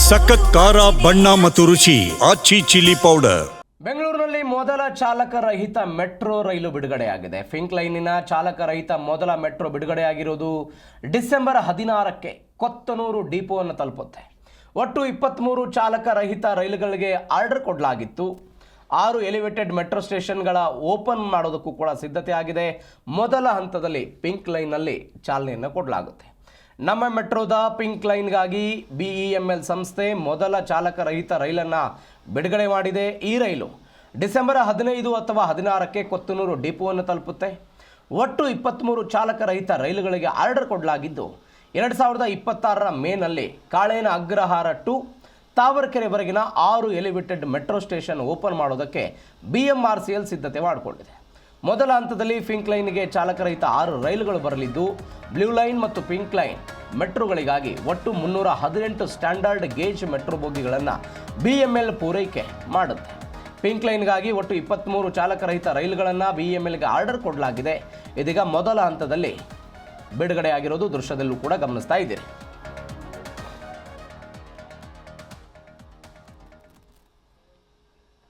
ಸಖತ್ ಖಾರ ಬಣ್ಣ ಮತ್ತು ರುಚಿ ಆಚಿ ಚಿಲ್ಲಿ ಪೌಡರ್. ಬೆಂಗಳೂರಿನಲ್ಲಿ ಮೊದಲ ಚಾಲಕರಹಿತ ಮೆಟ್ರೋ ರೈಲು ಬಿಡುಗಡೆಯಾಗಿದೆ. ಪಿಂಕ್ ಲೈನಿನ ಚಾಲಕರಹಿತ ಮೊದಲ ಮೆಟ್ರೋ ಬಿಡುಗಡೆಯಾಗಿರುವುದು ಡಿಸೆಂಬರ್ 16ಕ್ಕೆ ಕೊತ್ತನೂರು ಡಿಪೋವನ್ನು ತಲುಪುತ್ತೆ. ಒಟ್ಟು 23 ಚಾಲಕರಹಿತ ರೈಲುಗಳಿಗೆ ಆರ್ಡರ್ ಕೊಡಲಾಗಿತ್ತು. 6 ಎಲಿವೇಟೆಡ್ ಮೆಟ್ರೋ ಸ್ಟೇಷನ್ಗಳ ಓಪನ್ ಮಾಡೋದಕ್ಕೂ ಕೂಡ ಸಿದ್ಧತೆ ಆಗಿದೆ. ಮೊದಲ ಹಂತದಲ್ಲಿ ಪಿಂಕ್ ಲೈನ್ನಲ್ಲಿ ಚಾಲನೆಯನ್ನು ಕೊಡಲಾಗುತ್ತೆ. ನಮ್ಮ ಮೆಟ್ರೋದ ಪಿಂಕ್ ಲೈನ್ಗಾಗಿ BEML ಸಂಸ್ಥೆ ಮೊದಲ ಚಾಲಕರಹಿತ ರೈಲನ್ನು ಬಿಡುಗಡೆ ಮಾಡಿದೆ. ಈ ರೈಲು ಡಿಸೆಂಬರ್ 15 ಅಥವಾ 16ಕ್ಕೆ ಕೊತ್ತನೂರು ಡಿಪೋವನ್ನು ತಲುಪುತ್ತೆ. ಒಟ್ಟು 23 ಚಾಲಕರಹಿತ ರೈಲುಗಳಿಗೆ ಆರ್ಡರ್ ಕೊಡಲಾಗಿದ್ದು 2026ರ ಮೇನಲ್ಲಿ ಕಾಳೇನ ಅಗ್ರಹಾರ ಟು ತಾವರೆಕೆರೆವರೆಗಿನ 6 ಎಲಿವೇಟೆಡ್ ಮೆಟ್ರೋ ಸ್ಟೇಷನ್ ಓಪನ್ ಮಾಡೋದಕ್ಕೆ BMRCL ಸಿದ್ಧತೆ ಮಾಡಿಕೊಂಡಿದೆ. ಮೊದಲ ಹಂತದಲ್ಲಿ ಪಿಂಕ್ ಲೈನ್ಗೆ ಚಾಲಕರಹಿತ 6 ರೈಲುಗಳು ಬರಲಿದ್ದು, ಬ್ಲೂ ಲೈನ್ ಮತ್ತು ಪಿಂಕ್ ಲೈನ್ ಮೆಟ್ರೋಗಳಿಗಾಗಿ ಒಟ್ಟು 318 ಸ್ಟ್ಯಾಂಡರ್ಡ್ ಗೇಜ್ ಮೆಟ್ರೋ ಬೋಗಿಗಳನ್ನು BML ಪೂರೈಕೆ ಮಾಡುತ್ತೆ. ಪಿಂಕ್ ಲೈನ್ಗಾಗಿ ಒಟ್ಟು 23 ಚಾಲಕರಹಿತ ರೈಲುಗಳನ್ನು BMLಗೆ ಆರ್ಡರ್ ಕೊಡಲಾಗಿದೆ. ಇದೀಗ ಮೊದಲ ಹಂತದಲ್ಲಿ ಬಿಡುಗಡೆಯಾಗಿರೋದು ದೃಶ್ಯದಲ್ಲೂ ಕೂಡ ಗಮನಿಸ್ತಾ ಇದ್ದೀರಿ.